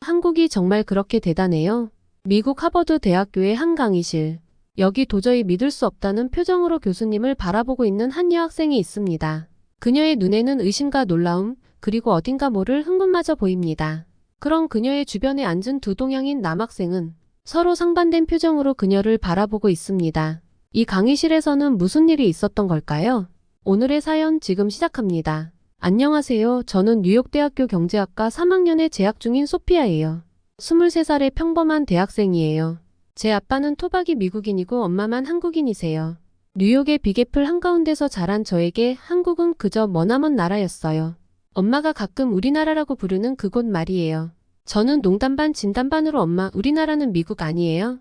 한국이 정말 그렇게 대단해요? 미국 하버드 대학교의 한 강의실. 여기 도저히 믿을 수 없다는 표정으로 교수님을 바라보고 있는 한 여학생이 있습니다. 그녀의 눈에는 의심과 놀라움, 그리고 어딘가 모를 흥분마저 보입니다. 그런 그녀의 주변에 앉은 두 동양인 남학생은 서로 상반된 표정으로 그녀를 바라보고 있습니다. 이 강의실에서는 무슨 일이 있었던 걸까요? 오늘의 사연 지금 시작합니다. 안녕하세요. 저는 뉴욕대학교 경제학과 3학년에 재학 중인 소피아예요. 23살의 평범한 대학생이에요. 제 아빠는 토박이 미국인이고 엄마만 한국인이세요. 뉴욕의 빅애플 한가운데서 자란 저에게 한국은 그저 머나먼 나라였어요. 엄마가 가끔 우리나라라고 부르는 그곳 말이에요. 저는 농담 반 진담 반으로 엄마, 우리나라는 미국 아니에요?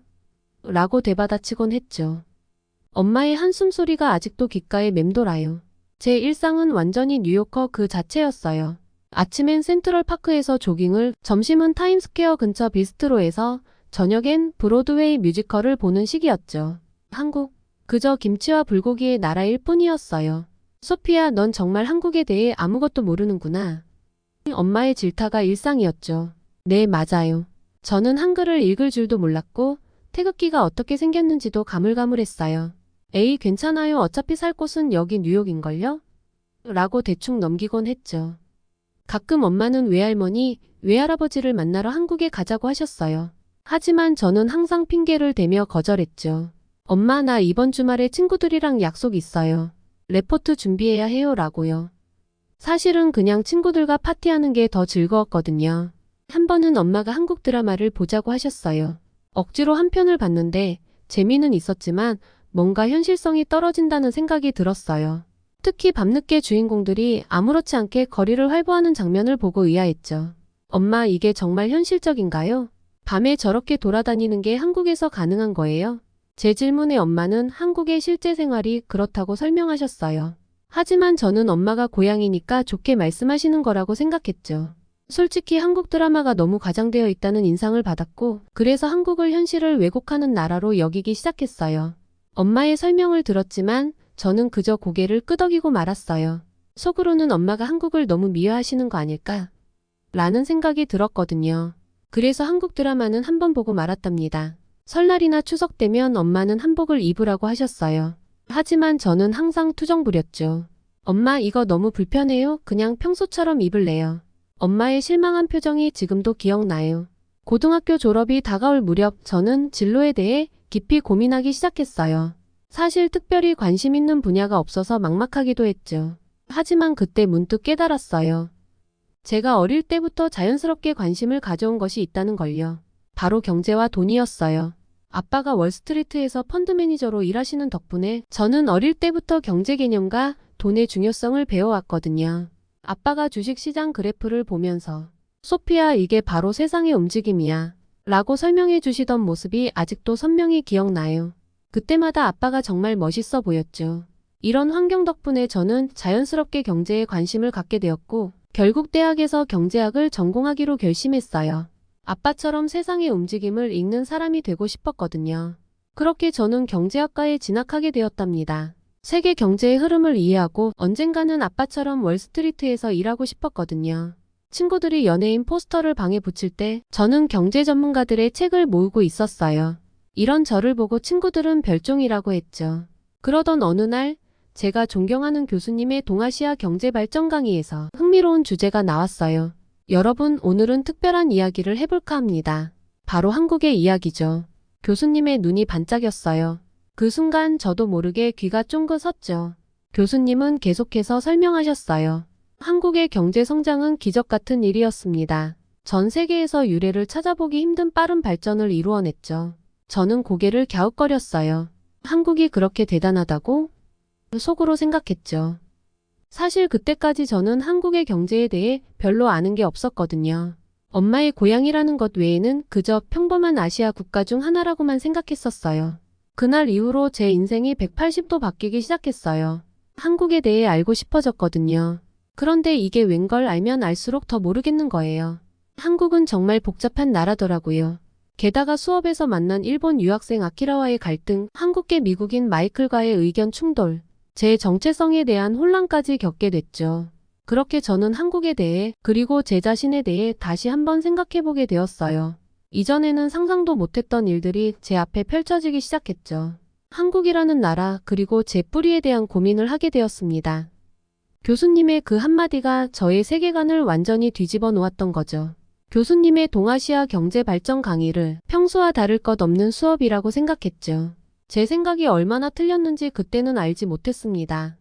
라고 되받아치곤 했죠. 엄마의 한숨 소리가 아직도 귓가에 맴돌아요. 제 일상은 완전히 뉴요커 그 자체였어요. 아침엔 센트럴파크에서 조깅을, 점심은 타임스퀘어 근처 비스트로에서, 저녁엔 브로드웨이 뮤지컬을 보는 시기였죠. 한국, 그저 김치와 불고기의 나라일 뿐이었어요. 소피아, 넌 정말 한국에 대해 아무것도 모르는구나. 엄마의 질타가 일상이었죠. 네, 맞아요. 저는 한글을 읽을 줄도 몰랐고 태극기가 어떻게 생겼는지도 가물가물했어요. 에이, 괜찮아요. 어차피 살 곳은 여기 뉴욕인걸요? 라고 대충 넘기곤 했죠. 가끔 엄마는 외할머니, 외할아버지를 만나러 한국에 가자고 하셨어요. 하지만 저는 항상 핑계를 대며 거절했죠. 엄마, 나 이번 주말에 친구들이랑 약속 있어요. 레포트 준비해야 해요. 라고요. 사실은 그냥 친구들과 파티하는 게 더 즐거웠거든요. 한 번은 엄마가 한국 드라마를 보자고 하셨어요. 억지로 한 편을 봤는데 재미는 있었지만 뭔가 현실성이 떨어진다는 생각이 들었어요. 특히 밤늦게 주인공들이 아무렇지 않게 거리를 활보하는 장면을 보고 의아했죠. 엄마, 이게 정말 현실적인가요? 밤에 저렇게 돌아다니는 게 한국에서 가능한 거예요? 제 질문에 엄마는 한국의 실제 생활이 그렇다고 설명하셨어요. 하지만 저는 엄마가 고향이니까 좋게 말씀하시는 거라고 생각했죠. 솔직히 한국 드라마가 너무 과장되어 있다는 인상을 받았고, 그래서 한국을 현실을 왜곡하는 나라로 여기기 시작했어요. 엄마의 설명을 들었지만 저는 그저 고개를 끄덕이고 말았어요. 속으로는 엄마가 한국을 너무 미워하시는 거 아닐까? 라는 생각이 들었거든요. 그래서 한국 드라마는 한 번 보고 말았답니다. 설날이나 추석 되면 엄마는 한복을 입으라고 하셨어요. 하지만 저는 항상 투정 부렸죠. 엄마, 이거 너무 불편해요. 그냥 평소처럼 입을래요. 엄마의 실망한 표정이 지금도 기억나요. 고등학교 졸업이 다가올 무렵 저는 진로에 대해 깊이 고민하기 시작했어요. 사실 특별히 관심 있는 분야가 없어서 막막하기도 했죠. 하지만 그때 문득 깨달았어요. 제가 어릴 때부터 자연스럽게 관심을 가져온 것이 있다는 걸요. 바로 경제와 돈이었어요. 아빠가 월스트리트에서 펀드 매니저로 일하시는 덕분에 저는 어릴 때부터 경제 개념과 돈의 중요성을 배워왔거든요. 아빠가 주식시장 그래프를 보면서 소피아, 이게 바로 세상의 움직임이야 라고 설명해 주시던 모습이 아직도 선명히 기억나요. 그때마다 아빠가 정말 멋있어 보였죠. 이런 환경 덕분에 저는 자연스럽게 경제에 관심을 갖게 되었고 결국 대학에서 경제학을 전공하기로 결심했어요. 아빠처럼 세상의 움직임을 읽는 사람이 되고 싶었거든요. 그렇게 저는 경제학과에 진학하게 되었답니다. 세계 경제의 흐름을 이해하고 언젠가는 아빠처럼 월스트리트에서 일하고 싶었거든요. 친구들이 연예인 포스터를 방에 붙일 때 저는 경제 전문가들의 책을 모으고 있었어요. 이런 저를 보고 친구들은 별종이라고 했죠. 그러던 어느 날 제가 존경하는 교수님의 동아시아 경제 발전 강의에서 흥미로운 주제가 나왔어요. 여러분, 오늘은 특별한 이야기를 해볼까 합니다. 바로 한국의 이야기죠. 교수님의 눈이 반짝였어요. 그 순간 저도 모르게 귀가 쫑긋 섰죠. 교수님은 계속해서 설명하셨어요. 한국의 경제 성장은 기적 같은 일이었습니다. 전 세계에서 유례를 찾아보기 힘든 빠른 발전을 이루어냈죠. 저는 고개를 갸웃거렸어요. 한국이 그렇게 대단하다고? 속으로 생각했죠. 사실 그때까지 저는 한국의 경제에 대해 별로 아는 게 없었거든요. 엄마의 고향이라는 것 외에는 그저 평범한 아시아 국가 중 하나라고만 생각했었어요. 그날 이후로 제 인생이 180도 바뀌기 시작했어요. 한국에 대해 알고 싶어졌거든요. 그런데 이게 웬걸 알면 알수록 더 모르겠는 거예요. 한국은 정말 복잡한 나라더라고요. 게다가 수업에서 만난 일본 유학생 아키라와의 갈등, 한국계 미국인 마이클과의 의견 충돌, 제 정체성에 대한 혼란까지 겪게 됐죠. 그렇게 저는 한국에 대해 그리고 제 자신에 대해 다시 한번 생각해보게 되었어요. 이전에는 상상도 못했던 일들이 제 앞에 펼쳐지기 시작했죠. 한국이라는 나라 그리고 제 뿌리에 대한 고민을 하게 되었습니다. 교수님의 그 한마디가 저의 세계관을 완전히 뒤집어 놓았던 거죠. 교수님의 동아시아 경제 발전 강의를 평소와 다를 것 없는 수업이라고 생각했죠. 제 생각이 얼마나 틀렸는지 그때는 알지 못했습니다.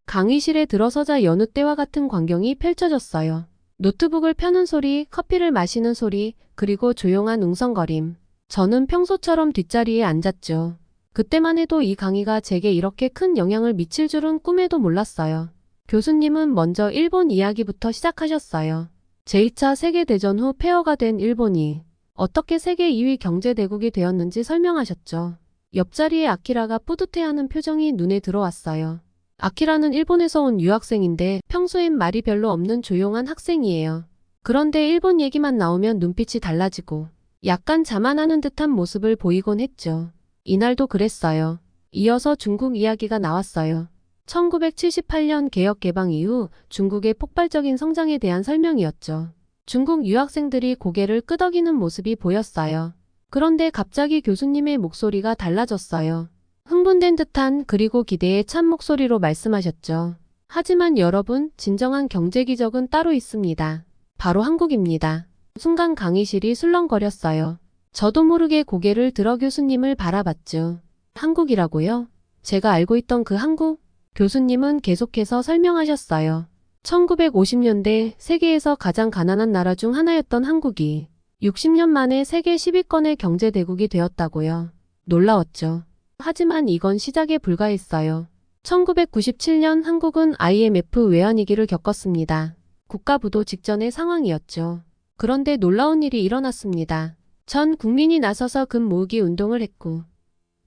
강의실에 들어서자 여느 때와 같은 광경이 펼쳐졌어요. 노트북을 펴는 소리, 커피를 마시는 소리, 그리고 조용한 웅성거림. 저는 평소처럼 뒷자리에 앉았죠. 그때만 해도 이 강의가 제게 이렇게 큰 영향을 미칠 줄은 꿈에도 몰랐어요. 교수님은 먼저 일본 이야기부터 시작하셨어요. 제2차 세계대전 후 폐허가 된 일본이 어떻게 세계 2위 경제대국이 되었는지 설명하셨죠. 옆자리에 아키라가 뿌듯해하는 표정이 눈에 들어왔어요. 아키라는 일본에서 온 유학생인데 평소엔 말이 별로 없는 조용한 학생이에요. 그런데 일본 얘기만 나오면 눈빛이 달라지고 약간 자만하는 듯한 모습을 보이곤 했죠. 이날도 그랬어요. 이어서 중국 이야기가 나왔어요. 1978년 개혁 개방 이후 중국의 폭발적인 성장에 대한 설명이었죠. 중국 유학생들이 고개를 끄덕이는 모습이 보였어요. 그런데 갑자기 교수님의 목소리가 달라졌어요. 흥분된 듯한 그리고 기대에 찬 목소리로 말씀하셨죠. 하지만 여러분, 진정한 경제 기적은 따로 있습니다. 바로 한국입니다. 순간 강의실이 술렁거렸어요. 저도 모르게 고개를 들어 교수님을 바라봤죠. 한국이라고요? 제가 알고 있던 그 한국? 교수님은 계속해서 설명하셨어요. 1950년대 세계에서 가장 가난한 나라 중 하나였던 한국이 60년 만에 세계 10위권의 경제대국이 되었다고요. 놀라웠죠. 하지만 이건 시작에 불과했어요. 1997년 한국은 IMF 외환위기를 겪었습니다. 국가부도 직전의 상황이었죠. 그런데 놀라운 일이 일어났습니다. 전 국민이 나서서 금 모으기 운동을 했고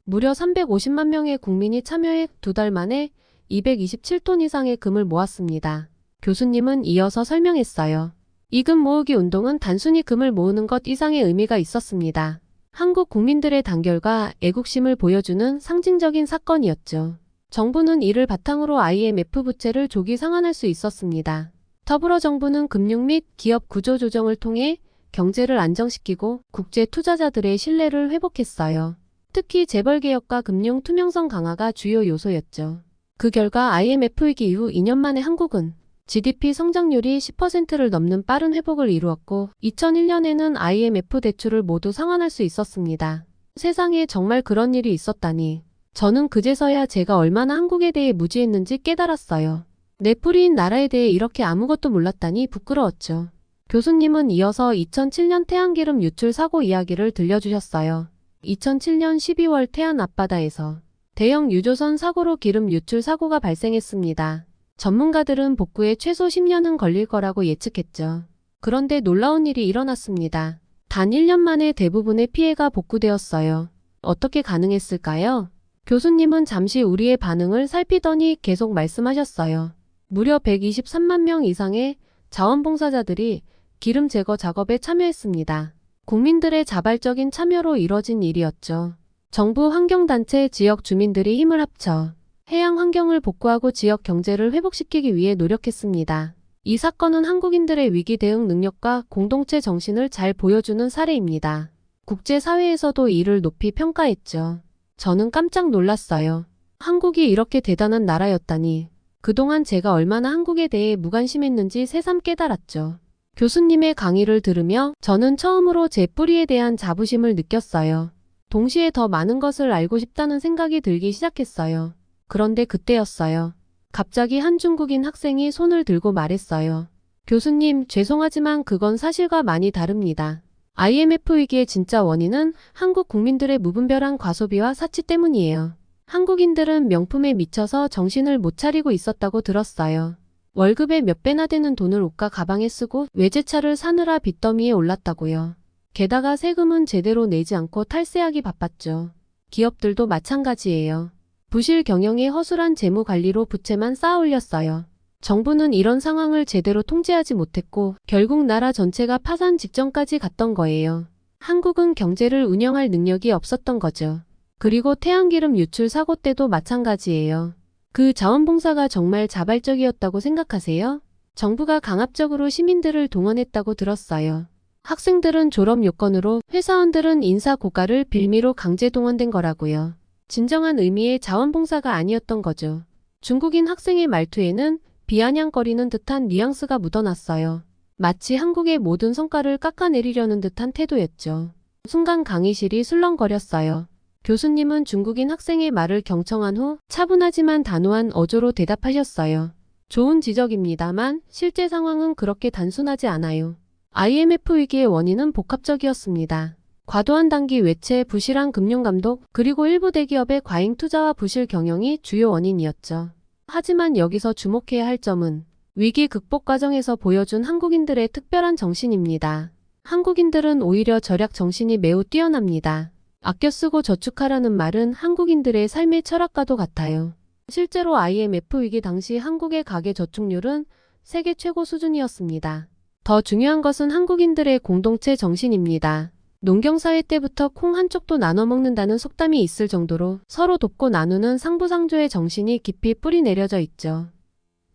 무려 350만 명의 국민이 참여해 2달 만에 227톤 이상의 금을 모았습니다. 교수님은 이어서 설명했어요. 이 금 모으기 운동은 단순히 금을 모으는 것 이상의 의미가 있었습니다. 한국 국민들의 단결과 애국심을 보여주는 상징적인 사건이었죠. 정부는 이를 바탕으로 IMF 부채를 조기 상환할 수 있었습니다. 더불어 정부는 금융 및 기업 구조 조정을 통해 경제를 안정시키고 국제 투자자들의 신뢰를 회복했어요. 특히 재벌 개혁과 금융 투명성 강화가 주요 요소였죠. 그 결과 IMF 위기 이후 2년 만에 한국은 GDP 성장률이 10%를 넘는 빠른 회복을 이루었고 2001년에는 IMF 대출을 모두 상환할 수 있었습니다. 세상에 정말 그런 일이 있었다니. 저는 그제서야 제가 얼마나 한국에 대해 무지했는지 깨달았어요. 내 뿌리인 나라에 대해 이렇게 아무것도 몰랐다니 부끄러웠죠. 교수님은 이어서 2007년 태안기름 유출 사고 이야기를 들려주셨어요. 2007년 12월 태안 앞바다에서 대형 유조선 사고로 기름 유출 사고가 발생했습니다. 전문가들은 복구에 최소 10년은 걸릴 거라고 예측했죠. 그런데 놀라운 일이 일어났습니다. 단 1년 만에 대부분의 피해가 복구되었어요. 어떻게 가능했을까요? 교수님은 잠시 우리의 반응을 살피더니 계속 말씀하셨어요. 무려 123만 명 이상의 자원봉사자들이 기름 제거 작업에 참여했습니다. 국민들의 자발적인 참여로 이뤄진 일이었죠. 정부 환경단체 지역 주민들이 힘을 합쳐 해양 환경을 복구하고 지역 경제를 회복시키기 위해 노력했습니다. 이 사건은 한국인들의 위기 대응 능력과 공동체 정신을 잘 보여주는 사례입니다. 국제사회에서도 이를 높이 평가했죠. 저는 깜짝 놀랐어요. 한국이 이렇게 대단한 나라였다니. 그동안 제가 얼마나 한국에 대해 무관심했는지 새삼 깨달았죠. 교수님의 강의를 들으며 저는 처음으로 제 뿌리에 대한 자부심을 느꼈어요. 동시에 더 많은 것을 알고 싶다는 생각이 들기 시작했어요. 그런데 그때였어요. 갑자기 한 중국인 학생이 손을 들고 말했어요. 교수님, 죄송하지만 그건 사실과 많이 다릅니다. IMF 위기의 진짜 원인은 한국 국민들의 무분별한 과소비와 사치 때문이에요. 한국인들은 명품에 미쳐서 정신을 못 차리고 있었다고 들었어요. 월급의 몇 배나 되는 돈을 옷과 가방에 쓰고 외제차를 사느라 빚더미에 올랐다고요. 게다가 세금은 제대로 내지 않고 탈세하기 바빴죠. 기업들도 마찬가지예요. 부실 경영에 허술한 재무 관리로 부채만 쌓아 올렸어요. 정부는 이런 상황을 제대로 통제하지 못했고 결국 나라 전체가 파산 직전까지 갔던 거예요. 한국은 경제를 운영할 능력이 없었던 거죠. 그리고 태양기름 유출 사고 때도 마찬가지예요. 그 자원봉사가 정말 자발적이었다고 생각하세요? 정부가 강압적으로 시민들을 동원했다고 들었어요. 학생들은 졸업 요건으로, 회사원들은 인사 고과를 빌미로 강제 동원된 거라고요. 진정한 의미의 자원봉사가 아니었던 거죠. 중국인 학생의 말투에는 비아냥거리는 듯한 뉘앙스가 묻어났어요. 마치 한국의 모든 성과를 깎아내리려는 듯한 태도였죠. 순간 강의실이 술렁거렸어요. 교수님은 중국인 학생의 말을 경청한 후 차분하지만 단호한 어조로 대답하셨어요. 좋은 지적입니다만 실제 상황은 그렇게 단순하지 않아요. IMF 위기의 원인은 복합적이었습니다. 과도한 단기 외채, 부실한 금융감독, 그리고 일부 대기업의 과잉 투자와 부실 경영이 주요 원인이었죠. 하지만 여기서 주목해야 할 점은 위기 극복 과정에서 보여준 한국인들의 특별한 정신입니다. 한국인들은 오히려 절약 정신이 매우 뛰어납니다. 아껴 쓰고 저축하라는 말은 한국인들의 삶의 철학과도 같아요. 실제로 IMF 위기 당시 한국의 가계 저축률은 세계 최고 수준이었습니다. 더 중요한 것은 한국인들의 공동체 정신입니다. 농경사회 때부터 콩 한 쪽도 나눠 먹는다는 속담이 있을 정도로 서로 돕고 나누는 상부상조의 정신이 깊이 뿌리 내려져 있죠.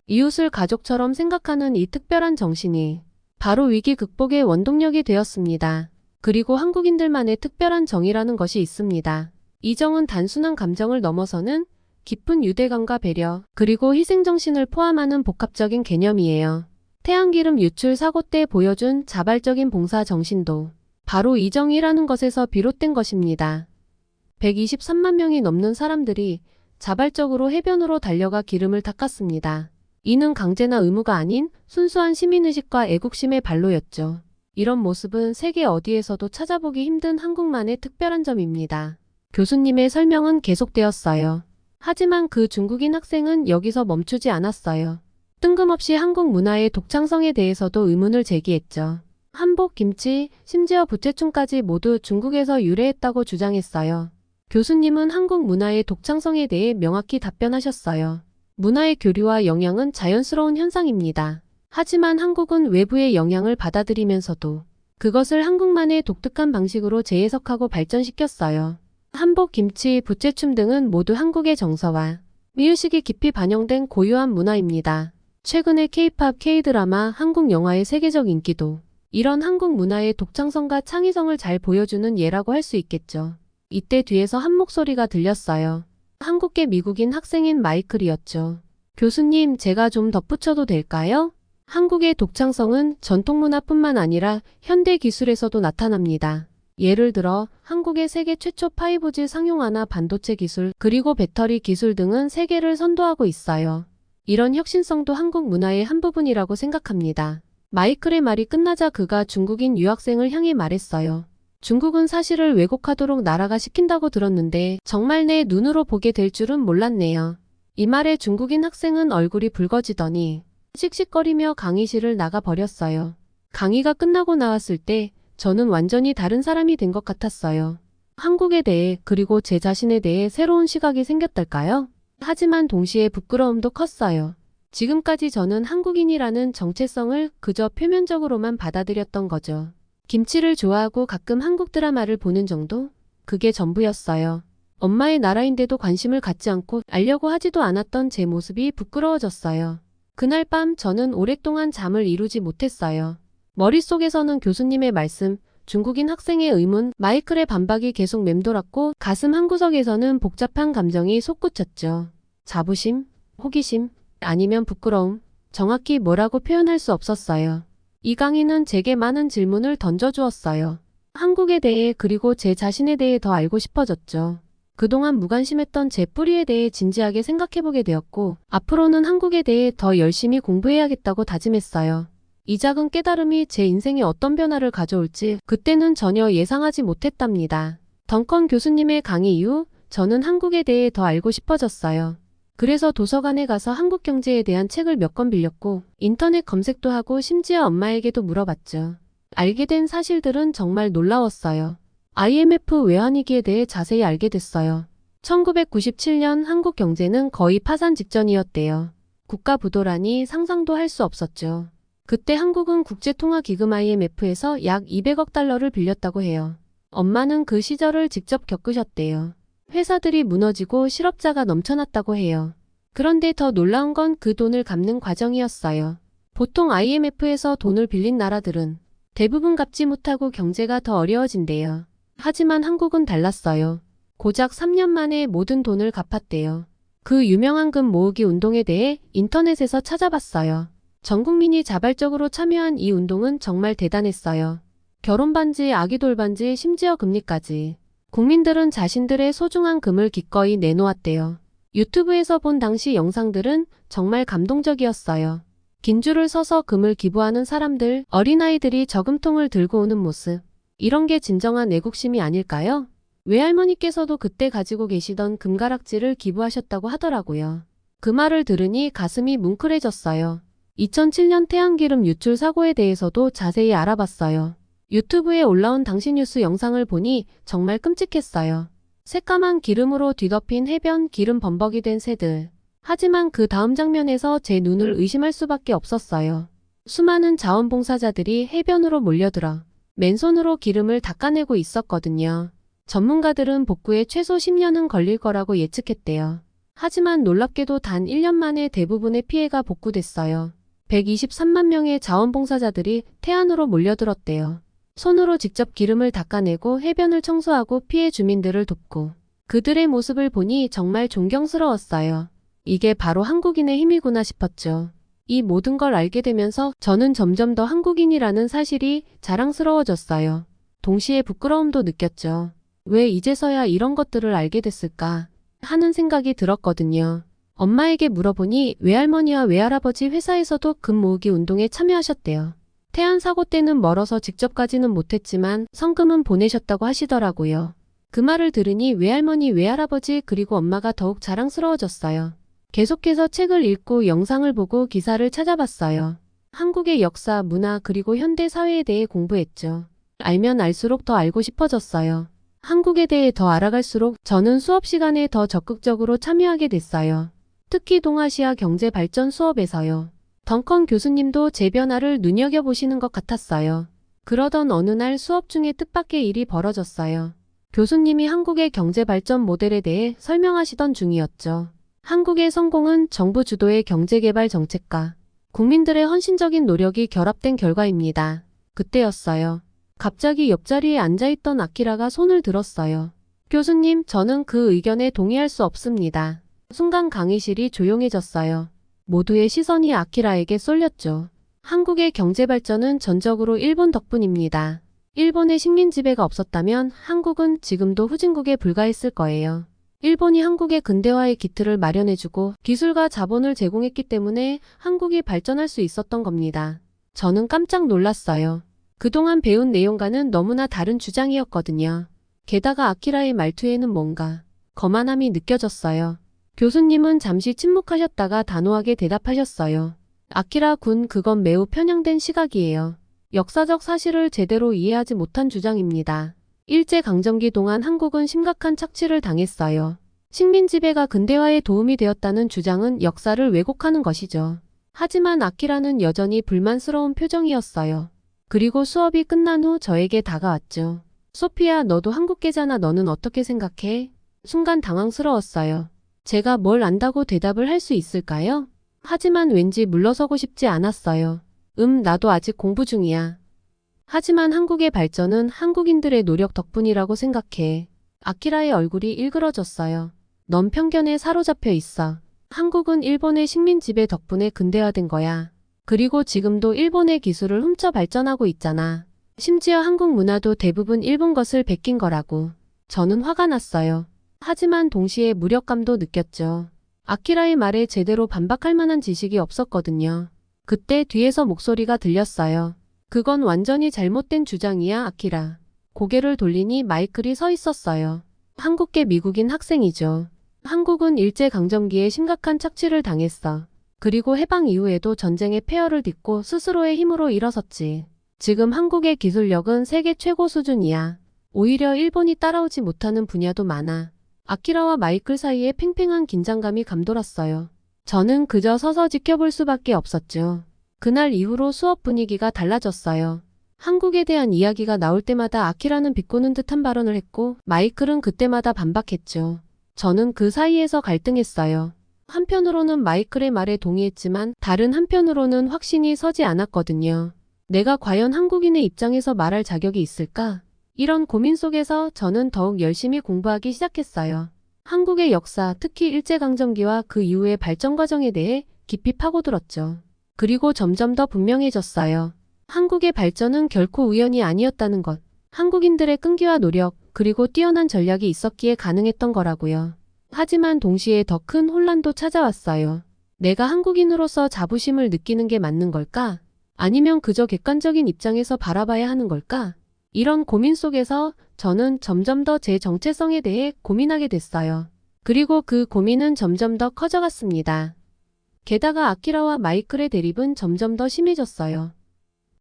이웃을 가족처럼 생각하는 이 특별한 정신이 바로 위기 극복의 원동력이 되었습니다. 그리고 한국인들만의 특별한 정이라는 것이 있습니다. 이 정은 단순한 감정을 넘어서는 깊은 유대감과 배려, 그리고 희생정신을 포함하는 복합적인 개념이에요. 태양기름 유출 사고 때 보여준 자발적인 봉사 정신도 바로 이 정이라는 것에서 비롯된 것입니다. 123만 명이 넘는 사람들이 자발적으로 해변으로 달려가 기름을 닦았습니다. 이는 강제나 의무가 아닌 순수한 시민의식과 애국심의 발로였죠. 이런 모습은 세계 어디에서도 찾아보기 힘든 한국만의 특별한 점입니다. 교수님의 설명은 계속되었어요. 하지만 그 중국인 학생은 여기서 멈추지 않았어요. 뜬금없이 한국 문화의 독창성에 대해서도 의문을 제기했죠. 한복, 김치, 심지어 부채춤까지 모두 중국에서 유래했다고 주장했어요. 교수님은 한국 문화의 독창성에 대해 명확히 답변하셨어요. 문화의 교류와 영향은 자연스러운 현상입니다. 하지만 한국은 외부의 영향을 받아들이면서도 그것을 한국만의 독특한 방식으로 재해석하고 발전시켰어요. 한복, 김치, 부채춤 등은 모두 한국의 정서와 미의식이 깊이 반영된 고유한 문화입니다. 최근의 K-팝, K-드라마, 한국 영화의 세계적 인기도 이런 한국 문화의 독창성과 창의성을 잘 보여주는 예라고 할 수 있겠죠. 이때 뒤에서 한 목소리가 들렸어요. 한국계 미국인 학생인 마이클이었죠. 교수님, 제가 좀 덧붙여도 될까요? 한국의 독창성은 전통문화뿐만 아니라 현대 기술에서도 나타납니다. 예를 들어 한국의 세계 최초 5G 상용화나 반도체 기술, 그리고 배터리 기술 등은 세계를 선도하고 있어요. 이런 혁신성도 한국 문화의 한 부분이라고 생각합니다. 마이클의 말이 끝나자 그가 중국인 유학생을 향해 말했어요. 중국은 사실을 왜곡하도록 나라가 시킨다고 들었는데 정말 내 눈으로 보게 될 줄은 몰랐네요. 이 말에 중국인 학생은 얼굴이 붉어지더니 씩씩거리며 강의실을 나가버렸어요. 강의가 끝나고 나왔을 때 저는 완전히 다른 사람이 된 것 같았어요. 한국에 대해, 그리고 제 자신에 대해 새로운 시각이 생겼달까요? 하지만 동시에 부끄러움도 컸어요. 지금까지 저는 한국인이라는 정체성을 그저 표면적으로만 받아들였던 거죠. 김치를 좋아하고 가끔 한국 드라마를 보는 정도? 그게 전부였어요. 엄마의 나라인데도 관심을 갖지 않고 알려고 하지도 않았던 제 모습이 부끄러워졌어요. 그날 밤 저는 오랫동안 잠을 이루지 못했어요. 머릿속에서는 교수님의 말씀, 중국인 학생의 의문, 마이클의 반박이 계속 맴돌았고 가슴 한구석에서는 복잡한 감정이 솟구쳤죠. 자부심, 호기심, 아니면 부끄러움, 정확히 뭐라고 표현할 수 없었어요. 이 강의는 제게 많은 질문을 던져주었어요. 한국에 대해, 그리고 제 자신에 대해 더 알고 싶어졌죠. 그동안 무관심했던 제 뿌리에 대해 진지하게 생각해보게 되었고 앞으로는 한국에 대해 더 열심히 공부해야겠다고 다짐했어요. 이 작은 깨달음이 제 인생에 어떤 변화를 가져올지 그때는 전혀 예상하지 못했답니다. 덩컨 교수님의 강의 이후 저는 한국에 대해 더 알고 싶어졌어요. 그래서 도서관에 가서 한국 경제에 대한 책을 몇 권 빌렸고 인터넷 검색도 하고 심지어 엄마에게도 물어봤죠. 알게 된 사실들은 정말 놀라웠어요. IMF 외환위기에 대해 자세히 알게 됐어요. 1997년 한국 경제는 거의 파산 직전이었대요. 국가 부도라니 상상도 할 수 없었죠. 그때 한국은 국제통화기금 IMF에서 약 200억 달러를 빌렸다고 해요. 엄마는 그 시절을 직접 겪으셨대요. 회사들이 무너지고 실업자가 넘쳐났다고 해요. 그런데 더 놀라운 건 그 돈을 갚는 과정이었어요. 보통 IMF에서 돈을 빌린 나라들은 대부분 갚지 못하고 경제가 더 어려워진대요. 하지만 한국은 달랐어요. 고작 3년 만에 모든 돈을 갚았대요. 그 유명한 금 모으기 운동에 대해 인터넷에서 찾아봤어요. 전 국민이 자발적으로 참여한 이 운동은 정말 대단했어요. 결혼 반지, 아기 돌반지, 심지어 금리까지. 국민들은 자신들의 소중한 금을 기꺼이 내놓았대요. 유튜브에서 본 당시 영상들은 정말 감동적이었어요. 긴 줄을 서서 금을 기부하는 사람들, 어린아이들이 저금통을 들고 오는 모습. 이런 게 진정한 애국심이 아닐까요? 외할머니께서도 그때 가지고 계시던 금가락지를 기부하셨다고 하더라고요. 그 말을 들으니 가슴이 뭉클해졌어요. 2007년 태양기름 유출 사고에 대해서도 자세히 알아봤어요. 유튜브에 올라온 당시 뉴스 영상을 보니 정말 끔찍했어요. 새까만 기름으로 뒤덮인 해변, 기름 범벅이 된 새들. 하지만 그 다음 장면에서 제 눈을 의심할 수밖에 없었어요. 수많은 자원봉사자들이 해변으로 몰려들어 맨손으로 기름을 닦아내고 있었거든요. 전문가들은 복구에 최소 10년은 걸릴 거라고 예측했대요. 하지만 놀랍게도 단 1년 만에 대부분의 피해가 복구됐어요. 123만 명의 자원봉사자들이 태안으로 몰려들었대요. 손으로 직접 기름을 닦아내고 해변을 청소하고 피해 주민들을 돕고 그들의 모습을 보니 정말 존경스러웠어요. 이게 바로 한국인의 힘이구나 싶었죠. 이 모든 걸 알게 되면서 저는 점점 더 한국인이라는 사실이 자랑스러워졌어요. 동시에 부끄러움도 느꼈죠. 왜 이제서야 이런 것들을 알게 됐을까 하는 생각이 들었거든요. 엄마에게 물어보니 외할머니와 외할아버지 회사에서도 금 모으기 운동에 참여하셨대요. 태안 사고 때는 멀어서 직접 가지는 못했지만 성금은 보내셨다고 하시더라고요. 그 말을 들으니 외할머니, 외할아버지 그리고 엄마가 더욱 자랑스러워졌어요. 계속해서 책을 읽고 영상을 보고 기사를 찾아봤어요. 한국의 역사, 문화 그리고 현대 사회에 대해 공부했죠. 알면 알수록 더 알고 싶어졌어요. 한국에 대해 더 알아갈수록 저는 수업 시간에 더 적극적으로 참여하게 됐어요. 특히 동아시아 경제 발전 수업에서요. 덩컨 교수님도 제 변화를 눈여겨보시는 것 같았어요. 그러던 어느 날 수업 중에 뜻밖의 일이 벌어졌어요. 교수님이 한국의 경제 발전 모델에 대해 설명하시던 중이었죠. 한국의 성공은 정부 주도의 경제개발 정책과 국민들의 헌신적인 노력이 결합된 결과입니다. 그때였어요. 갑자기 옆자리에 앉아있던 아키라가 손을 들었어요. 교수님, 저는 그 의견에 동의할 수 없습니다. 순간 강의실이 조용해졌어요. 모두의 시선이 아키라에게 쏠렸죠. 한국의 경제 발전은 전적으로 일본 덕분입니다. 일본의 식민 지배가 없었다면 한국은 지금도 후진국에 불과했을 거예요. 일본이 한국의 근대화의 기틀을 마련해주고 기술과 자본을 제공했기 때문에 한국이 발전할 수 있었던 겁니다. 저는 깜짝 놀랐어요. 그동안 배운 내용과는 너무나 다른 주장이었거든요. 게다가 아키라의 말투에는 뭔가 거만함이 느껴졌어요. 교수님은 잠시 침묵하셨다가 단호하게 대답하셨어요. 아키라 군, 그건 매우 편향된 시각이에요. 역사적 사실을 제대로 이해하지 못한 주장입니다. 일제강점기 동안 한국은 심각한 착취를 당했어요. 식민 지배가 근대화에 도움이 되었다는 주장은 역사를 왜곡하는 것이죠. 하지만 아키라는 여전히 불만스러운 표정이었어요. 그리고 수업이 끝난 후 저에게 다가왔죠. 소피야, 너도 한국계잖아. 너는 어떻게 생각해? 순간 당황스러웠어요. 제가 뭘 안다고 대답을 할 수 있을까요? 하지만 왠지 물러서고 싶지 않았어요. 나도 아직 공부 중이야. 하지만 한국의 발전은 한국인들의 노력 덕분이라고 생각해. 아키라의 얼굴이 일그러졌어요. 넌 편견에 사로잡혀 있어. 한국은 일본의 식민 지배 덕분에 근대화된 거야. 그리고 지금도 일본의 기술을 훔쳐 발전하고 있잖아. 심지어 한국 문화도 대부분 일본 것을 베낀 거라고. 저는 화가 났어요. 하지만 동시에 무력감도 느꼈죠. 아키라의 말에 제대로 반박할 만한 지식이 없었거든요. 그때 뒤에서 목소리가 들렸어요. 그건 완전히 잘못된 주장이야, 아키라. 고개를 돌리니 마이클이 서 있었어요. 한국계 미국인 학생이죠. 한국은 일제강점기에 심각한 착취를 당했어. 그리고 해방 이후에도 전쟁의 폐허를 딛고 스스로의 힘으로 일어섰지. 지금 한국의 기술력은 세계 최고 수준이야. 오히려 일본이 따라오지 못하는 분야도 많아. 아키라와 마이클 사이에 팽팽한 긴장감이 감돌았어요. 저는 그저 서서 지켜볼 수밖에 없었죠. 그날 이후로 수업 분위기가 달라졌어요. 한국에 대한 이야기가 나올 때마다 아키라는 비꼬는 듯한 발언을 했고 마이클은 그때마다 반박했죠. 저는 그 사이에서 갈등했어요. 한편으로는 마이클의 말에 동의했지만 다른 한편으로는 확신이 서지 않았거든요. 내가 과연 한국인의 입장에서 말할 자격이 있을까? 이런 고민 속에서 저는 더욱 열심히 공부하기 시작했어요. 한국의 역사, 특히 일제강점기와 그 이후의 발전 과정에 대해 깊이 파고들었죠. 그리고 점점 더 분명해졌어요. 한국의 발전은 결코 우연이 아니었다는 것. 한국인들의 끈기와 노력, 그리고 뛰어난 전략이 있었기에 가능했던 거라고요. 하지만 동시에 더 큰 혼란도 찾아왔어요. 내가 한국인으로서 자부심을 느끼는 게 맞는 걸까? 아니면 그저 객관적인 입장에서 바라봐야 하는 걸까? 이런 고민 속에서 저는 점점 더 제 정체성에 대해 고민하게 됐어요. 그리고 그 고민은 점점 더 커져갔습니다. 게다가 아키라와 마이클의 대립은 점점 더 심해졌어요.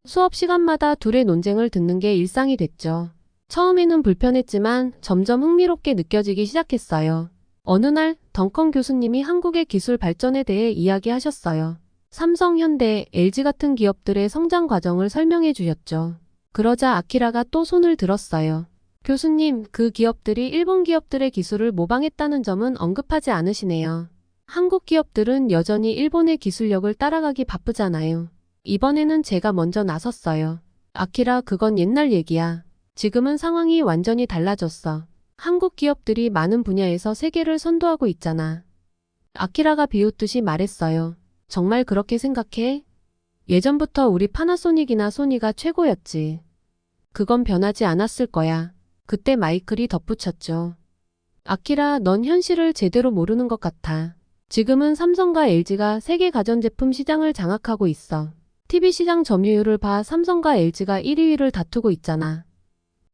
수업 시간마다 둘의 논쟁을 듣는 게 일상이 됐죠. 처음에는 불편했지만 점점 흥미롭게 느껴지기 시작했어요. 어느 날 덩컨 교수님이 한국의 기술 발전에 대해 이야기하셨어요. 삼성, 현대, LG 같은 기업들의 성장 과정을 설명해 주셨죠. 그러자 아키라가 또 손을 들었어요. 교수님, 그 기업들이 일본 기업들의 기술을 모방했다는 점은 언급하지 않으시네요. 한국 기업들은 여전히 일본의 기술력을 따라가기 바쁘잖아요. 이번에는 제가 먼저 나섰어요. 아키라, 그건 옛날 얘기야. 지금은 상황이 완전히 달라졌어. 한국 기업들이 많은 분야에서 세계를 선도하고 있잖아. 아키라가 비웃듯이 말했어요. 정말 그렇게 생각해? 예전부터 우리 파나소닉이나 소니가 최고였지. 그건 변하지 않았을 거야. 그때 마이클이 덧붙였죠. 아키라, 넌 현실을 제대로 모르는 것 같아. 지금은 삼성과 LG가 세계 가전제품 시장을 장악하고 있어. TV 시장 점유율을 봐. 삼성과 LG가 1, 2위를 다투고 있잖아.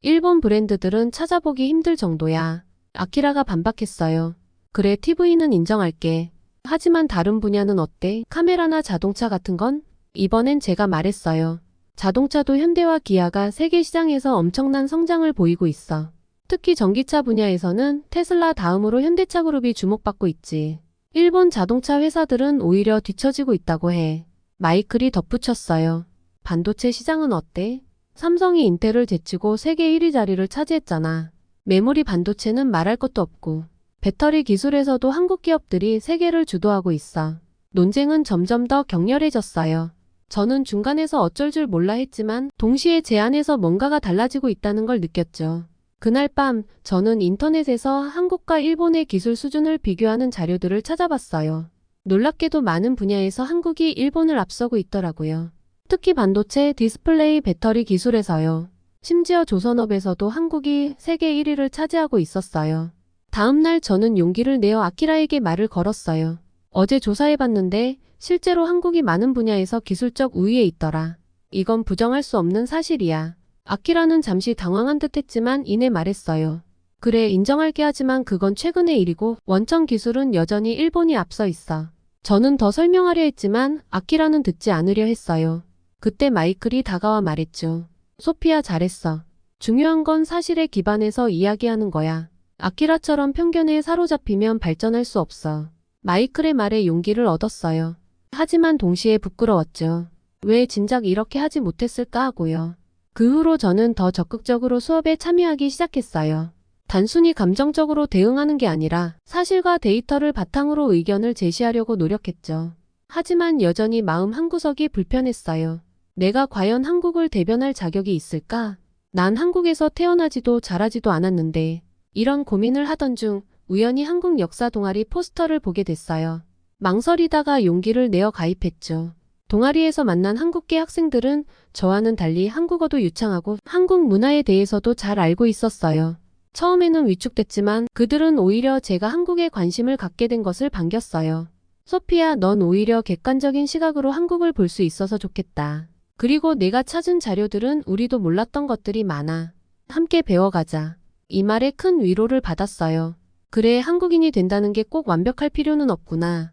일본 브랜드들은 찾아보기 힘들 정도야. 아키라가 반박했어요. 그래, TV는 인정할게. 하지만 다른 분야는 어때? 카메라나 자동차 같은 건? 이번엔 제가 말했어요. 자동차도 현대와 기아가 세계 시장에서 엄청난 성장을 보이고 있어. 특히 전기차 분야에서는 테슬라 다음으로 현대차 그룹이 주목받고 있지. 일본 자동차 회사들은 오히려 뒤처지고 있다고 해. 마이클이 덧붙였어요. 반도체 시장은 어때? 삼성이 인텔을 제치고 세계 1위 자리를 차지했잖아. 메모리 반도체는 말할 것도 없고. 배터리 기술에서도 한국 기업들이 세계를 주도하고 있어. 논쟁은 점점 더 격렬해졌어요. 저는 중간에서 어쩔 줄 몰라 했지만 동시에 제 안에서 뭔가가 달라지고 있다는 걸 느꼈죠. 그날 밤 저는 인터넷에서 한국과 일본의 기술 수준을 비교하는 자료들을 찾아봤어요. 놀랍게도 많은 분야에서 한국이 일본을 앞서고 있더라고요. 특히 반도체, 디스플레이, 배터리 기술에서요. 심지어 조선업에서도 한국이 세계 1위를 차지하고 있었어요. 다음 날 저는 용기를 내어 아키라에게 말을 걸었어요. 어제 조사해봤는데 실제로 한국이 많은 분야에서 기술적 우위에 있더라. 이건 부정할 수 없는 사실이야. 아키라는 잠시 당황한 듯 했지만 이내 말했어요. 그래, 인정할게. 하지만 그건 최근의 일이고 원천 기술은 여전히 일본이 앞서 있어. 저는 더 설명하려 했지만 아키라는 듣지 않으려 했어요. 그때 마이클이 다가와 말했죠. 소피아, 잘했어. 중요한 건 사실에 기반해서 이야기하는 거야. 아키라처럼 편견에 사로잡히면 발전할 수 없어. 마이클의 말에 용기를 얻었어요. 하지만 동시에 부끄러웠죠. 왜 진작 이렇게 하지 못했을까 하고요. 그 후로 저는 더 적극적으로 수업에 참여하기 시작했어요. 단순히 감정적으로 대응하는 게 아니라 사실과 데이터를 바탕으로 의견을 제시하려고 노력했죠. 하지만 여전히 마음 한구석이 불편했어요. 내가 과연 한국을 대변할 자격이 있을까? 난 한국에서 태어나지도 자라지도 않았는데. 이런 고민을 하던 중 우연히 한국 역사 동아리 포스터를 보게 됐어요. 망설이다가 용기를 내어 가입했죠. 동아리에서 만난 한국계 학생들은 저와는 달리 한국어도 유창하고 한국 문화에 대해서도 잘 알고 있었어요. 처음에는 위축됐지만 그들은 오히려 제가 한국에 관심을 갖게 된 것을 반겼어요. 소피아, 넌 오히려 객관적인 시각으로 한국을 볼 수 있어서 좋겠다. 그리고 내가 찾은 자료들은 우리도 몰랐던 것들이 많아. 함께 배워가자. 이 말에 큰 위로를 받았어요. 그래, 한국인이 된다는 게 꼭 완벽할 필요는 없구나.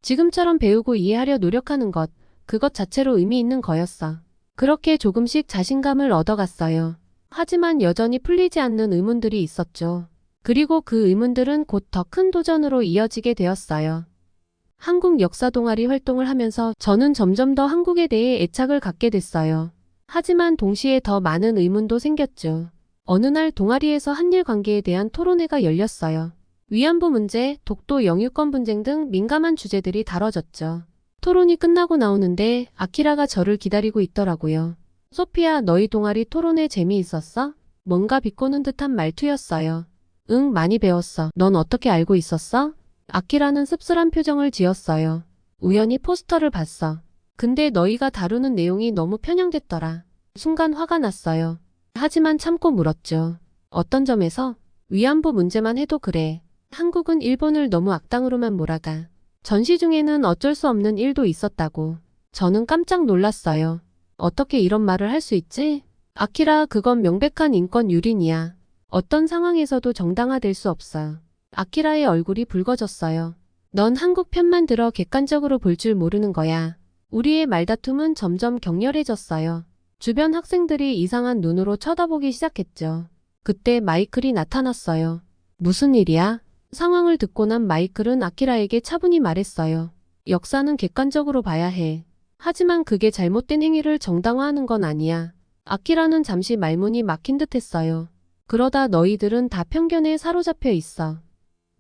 지금처럼 배우고 이해하려 노력하는 것, 그것 자체로 의미 있는 거였어. 그렇게 조금씩 자신감을 얻어갔어요. 하지만 여전히 풀리지 않는 의문들이 있었죠. 그리고 그 의문들은 곧 더 큰 도전으로 이어지게 되었어요. 한국 역사 동아리 활동을 하면서 저는 점점 더 한국에 대해 애착을 갖게 됐어요. 하지만 동시에 더 많은 의문도 생겼죠. 어느 날 동아리에서 한일 관계에 대한 토론회가 열렸어요. 위안부 문제, 독도 영유권 분쟁 등 민감한 주제들이 다뤄졌죠. 토론이 끝나고 나오는데 아키라가 저를 기다리고 있더라고요. 소피야, 너희 동아리 토론회 재미있었어? 뭔가 비꼬는 듯한 말투였어요. 응, 많이 배웠어. 넌 어떻게 알고 있었어? 아키라는 씁쓸한 표정을 지었어요. 우연히 포스터를 봤어. 근데 너희가 다루는 내용이 너무 편향됐더라. 순간 화가 났어요. 하지만 참고 물었죠. 어떤 점에서? 위안부 문제만 해도 그래. 한국은 일본을 너무 악당으로만 몰아가. 전시 중에는 어쩔 수 없는 일도 있었다고. 저는 깜짝 놀랐어요. 어떻게 이런 말을 할 수 있지? 아키라, 그건 명백한 인권 유린이야. 어떤 상황에서도 정당화될 수 없어. 아키라의 얼굴이 붉어졌어요. 넌 한국 편만 들어 객관적으로 볼 줄 모르는 거야. 우리의 말다툼은 점점 격렬해졌어요. 주변 학생들이 이상한 눈으로 쳐다보기 시작했죠. 그때 마이클이 나타났어요. 무슨 일이야? 상황을 듣고 난 마이클은 아키라에게 차분히 말했어요. 역사는 객관적으로 봐야 해. 하지만 그게 잘못된 행위를 정당화하는 건 아니야. 아키라는 잠시 말문이 막힌 듯 했어요. 그러다 너희들은 다 편견에 사로잡혀 있어.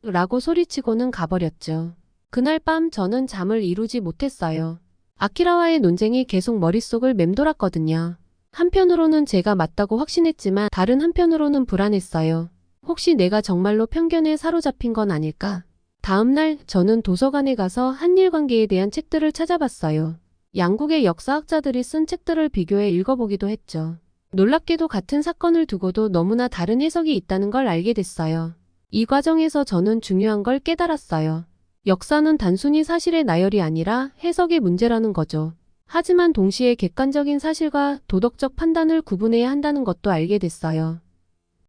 라고 소리치고는 가버렸죠. 그날 밤 저는 잠을 이루지 못했어요. 아키라와의 논쟁이 계속 머릿속을 맴돌았거든요. 한편으로는 제가 맞다고 확신했지만 다른 한편으로는 불안했어요. 혹시 내가 정말로 편견에 사로잡힌 건 아닐까? 다음날 저는 도서관에 가서 한일 관계에 대한 책들을 찾아봤어요. 양국의 역사학자들이 쓴 책들을 비교해 읽어보기도 했죠. 놀랍게도 같은 사건을 두고도 너무나 다른 해석이 있다는 걸 알게 됐어요. 이 과정에서 저는 중요한 걸 깨달았어요. 역사는 단순히 사실의 나열이 아니라 해석의 문제라는 거죠. 하지만 동시에 객관적인 사실과 도덕적 판단을 구분해야 한다는 것도 알게 됐어요.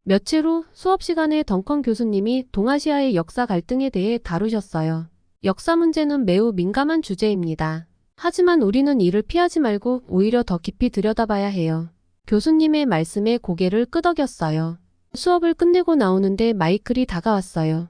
며칠 후 수업 시간에 덩컨 교수님이 동아시아의 역사 갈등에 대해 다루셨어요. 역사 문제는 매우 민감한 주제입니다. 하지만 우리는 이를 피하지 말고 오히려 더 깊이 들여다봐야 해요. 교수님의 말씀에 고개를 끄덕였어요. 수업을 끝내고 나오는데 마이클이 다가왔어요.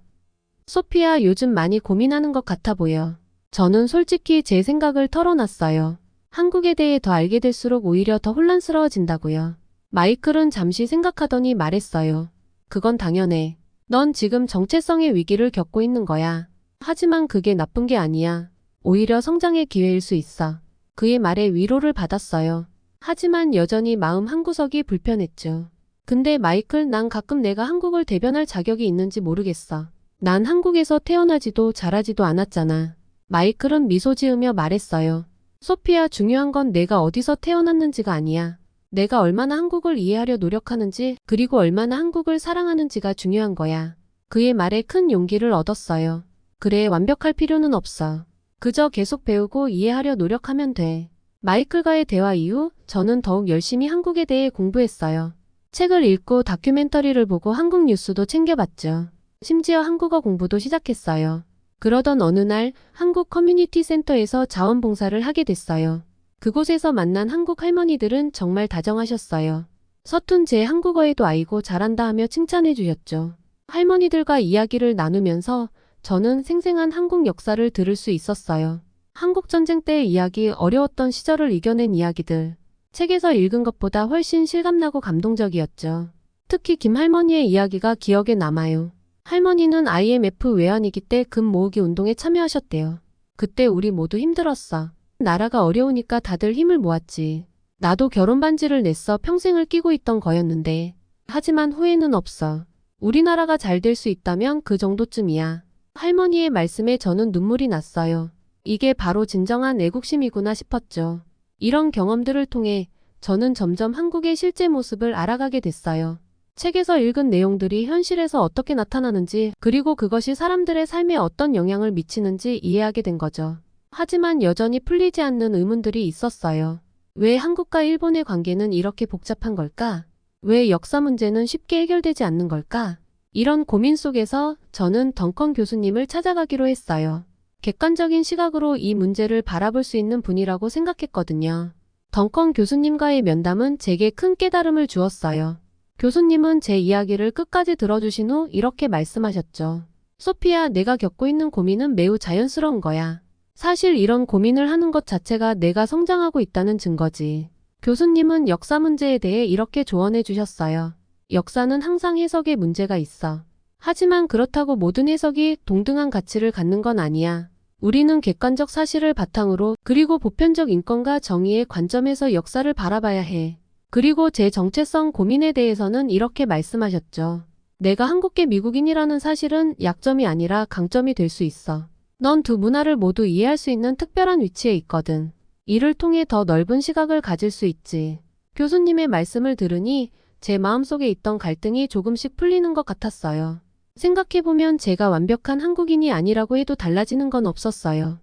소피야, 요즘 많이 고민하는 것 같아 보여. 저는 솔직히 제 생각을 털어놨어요. 한국에 대해 더 알게 될수록 오히려 더 혼란스러워진다고요. 마이클은 잠시 생각하더니 말했어요. 그건 당연해. 넌 지금 정체성의 위기를 겪고 있는 거야. 하지만 그게 나쁜 게 아니야. 오히려 성장의 기회일 수 있어. 그의 말에 위로를 받았어요. 하지만 여전히 마음 한구석이 불편했죠. 근데 마이클, 난 가끔 내가 한국을 대변할 자격이 있는지 모르겠어. 난 한국에서 태어나지도 자라지도 않았잖아. 마이클은 미소 지으며 말했어요. 소피야, 중요한 건 내가 어디서 태어났는지가 아니야. 내가 얼마나 한국을 이해하려 노력하는지, 그리고 얼마나 한국을 사랑하는지가 중요한 거야. 그의 말에 큰 용기를 얻었어요. 그래, 완벽할 필요는 없어. 그저 계속 배우고 이해하려 노력하면 돼. 마이클과의 대화 이후 저는 더욱 열심히 한국에 대해 공부했어요. 책을 읽고 다큐멘터리를 보고 한국 뉴스도 챙겨봤죠. 심지어 한국어 공부도 시작했어요. 그러던 어느 날 한국 커뮤니티 센터에서 자원봉사를 하게 됐어요. 그곳에서 만난 한국 할머니들은 정말 다정하셨어요. 서툰 제 한국어에도 아이고 잘한다 하며 칭찬해 주셨죠. 할머니들과 이야기를 나누면서 저는 생생한 한국 역사를 들을 수 있었어요. 한국전쟁 때의 이야기, 어려웠던 시절을 이겨낸 이야기들. 책에서 읽은 것보다 훨씬 실감나고 감동적이었죠. 특히 김 할머니의 이야기가 기억에 남아요. 할머니는 IMF 외환위기 때 금 모으기 운동에 참여하셨대요. 그때 우리 모두 힘들었어. 나라가 어려우니까 다들 힘을 모았지. 나도 결혼 반지를 냈어 평생을 끼고 있던 거였는데. 하지만 후회는 없어. 우리나라가 잘 될 수 있다면 그 정도쯤이야. 할머니의 말씀에 저는 눈물이 났어요. 이게 바로 진정한 애국심이구나 싶었죠. 이런 경험들을 통해 저는 점점 한국의 실제 모습을 알아가게 됐어요. 책에서 읽은 내용들이 현실에서 어떻게 나타나는지, 그리고 그것이 사람들의 삶에 어떤 영향을 미치는지 이해하게 된 거죠. 하지만 여전히 풀리지 않는 의문들이 있었어요. 왜 한국과 일본의 관계는 이렇게 복잡한 걸까? 왜 역사 문제는 쉽게 해결되지 않는 걸까? 이런 고민 속에서 저는 덩컨 교수님을 찾아가기로 했어요. 객관적인 시각으로 이 문제를 바라볼 수 있는 분이라고 생각했거든요. 덩컨 교수님과의 면담은 제게 큰 깨달음을 주었어요. 교수님은 제 이야기를 끝까지 들어주신 후 이렇게 말씀하셨죠. 소피야, 내가 겪고 있는 고민은 매우 자연스러운 거야. 사실 이런 고민을 하는 것 자체가 내가 성장하고 있다는 증거지. 교수님은 역사 문제에 대해 이렇게 조언해 주셨어요. 역사는 항상 해석의 문제가 있어. 하지만 그렇다고 모든 해석이 동등한 가치를 갖는 건 아니야. 우리는 객관적 사실을 바탕으로 그리고 보편적 인권과 정의의 관점에서 역사를 바라봐야 해. 그리고 제 정체성 고민에 대해서는 이렇게 말씀하셨죠. 내가 한국계 미국인이라는 사실은 약점이 아니라 강점이 될 수 있어. 넌 두 문화를 모두 이해할 수 있는 특별한 위치에 있거든. 이를 통해 더 넓은 시각을 가질 수 있지. 교수님의 말씀을 들으니 제 마음속에 있던 갈등이 조금씩 풀리는 것 같았어요. 생각해보면 제가 완벽한 한국인이 아니라고 해도 달라지는 건 없었어요.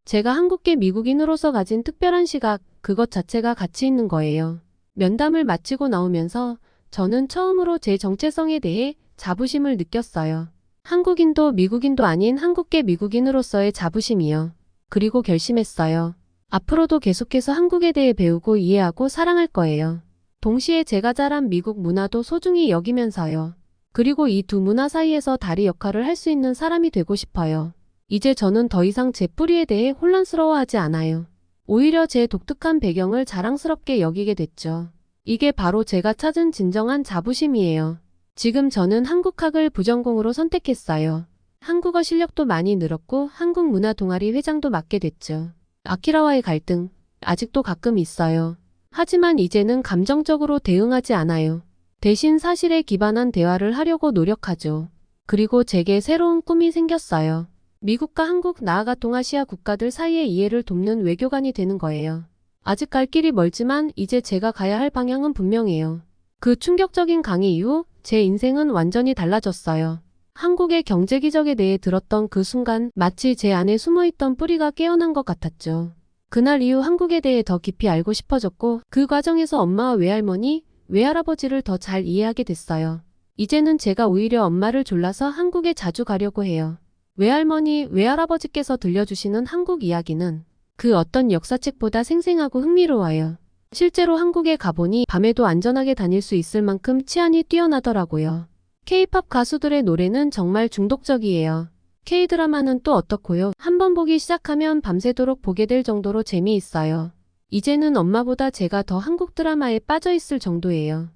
제가 한국계 미국인으로서 가진 특별한 시각, 그것 자체가 가치 있는 거예요. 면담을 마치고 나오면서 저는 처음으로 제 정체성에 대해 자부심을 느꼈어요. 한국인도 미국인도 아닌 한국계 미국인으로서의 자부심이요. 그리고 결심했어요. 앞으로도 계속해서 한국에 대해 배우고 이해하고 사랑할 거예요. 동시에 제가 자란 미국 문화도 소중히 여기면서요. 그리고 이 두 문화 사이에서 다리 역할을 할 수 있는 사람이 되고 싶어요. 이제 저는 더 이상 제 뿌리에 대해 혼란스러워하지 않아요. 오히려 제 독특한 배경을 자랑스럽게 여기게 됐죠. 이게 바로 제가 찾은 진정한 자부심이에요. 지금 저는 한국학을 부전공으로 선택했어요. 한국어 실력도 많이 늘었고 한국 문화 동아리 회장도 맡게 됐죠. 아키라와의 갈등, 아직도 가끔 있어요. 하지만 이제는 감정적으로 대응하지 않아요. 대신 사실에 기반한 대화를 하려고 노력하죠. 그리고 제게 새로운 꿈이 생겼어요. 미국과 한국 나아가 동아시아 국가들 사이의 이해를 돕는 외교관이 되는 거예요. 아직 갈 길이 멀지만 이제 제가 가야 할 방향은 분명해요. 그 충격적인 강의 이후 제 인생은 완전히 달라졌어요. 한국의 경제 기적에 대해 들었던 그 순간 마치 제 안에 숨어있던 뿌리가 깨어난 것 같았죠. 그날 이후 한국에 대해 더 깊이 알고 싶어졌고 그 과정에서 엄마와 외할머니, 외할아버지를 더 잘 이해하게 됐어요. 이제는 제가 오히려 엄마를 졸라서 한국에 자주 가려고 해요. 외할머니, 외할아버지께서 들려주시는 한국 이야기는 그 어떤 역사책보다 생생하고 흥미로워요. 실제로 한국에 가보니 밤에도 안전하게 다닐 수 있을 만큼 치안이 뛰어나더라고요. K-팝 가수들의 노래는 정말 중독적이에요. K-드라마는 또 어떻고요? 한번 보기 시작하면 밤새도록 보게 될 정도로 재미있어요. 이제는 엄마보다 제가 더 한국 드라마에 빠져있을 정도예요.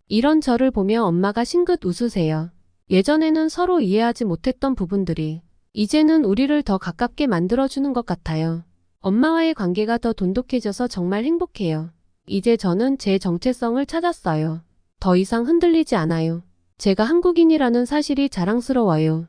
이런 저를 보며 엄마가 싱긋 웃으세요. 예전에는 서로 이해하지 못했던 부분들이 이제는 우리를 더 가깝게 만들어주는 것 같아요. 엄마와의 관계가 더 돈독해져서 정말 행복해요. 이제 저는 제 정체성을 찾았어요. 더 이상 흔들리지 않아요. 제가 한국인이라는 사실이 자랑스러워요.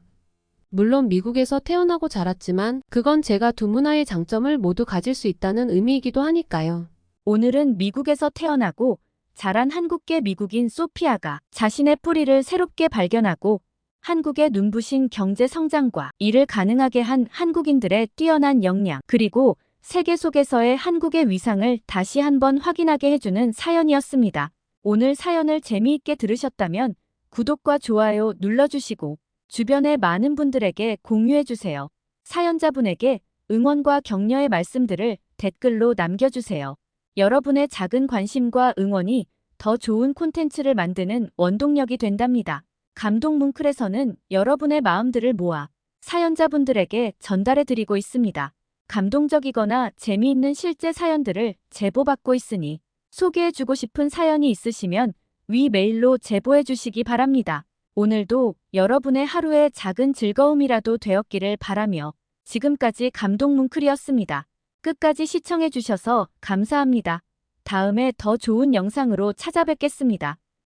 물론 미국에서 태어나고 자랐지만 그건 제가 두 문화의 장점을 모두 가질 수 있다는 의미이기도 하니까요. 오늘은 미국에서 태어나고 자란 한국계 미국인 소피아가 자신의 뿌리를 새롭게 발견하고 한국의 눈부신 경제 성장과 이를 가능하게 한 한국인들의 뛰어난 역량 그리고 세계 속에서의 한국의 위상을 다시 한번 확인하게 해주는 사연이었습니다. 오늘 사연을 재미있게 들으셨다면 구독과 좋아요 눌러주시고 주변의 많은 분들에게 공유해주세요. 사연자분에게 응원과 격려의 말씀들을 댓글로 남겨주세요. 여러분의 작은 관심과 응원이 더 좋은 콘텐츠를 만드는 원동력이 된답니다. 감동 뭉클에서는 여러분의 마음들을 모아 사연자분들에게 전달해드리고 있습니다. 감동적이거나 재미있는 실제 사연들을 제보받고 있으니 소개해주고 싶은 사연이 있으시면 위 메일로 제보해주시기 바랍니다. 오늘도 여러분의 하루의 작은 즐거움이라도 되었기를 바라며 지금까지 감동 뭉클이었습니다. 끝까지 시청해주셔서 감사합니다. 다음에 더 좋은 영상으로 찾아뵙겠습니다.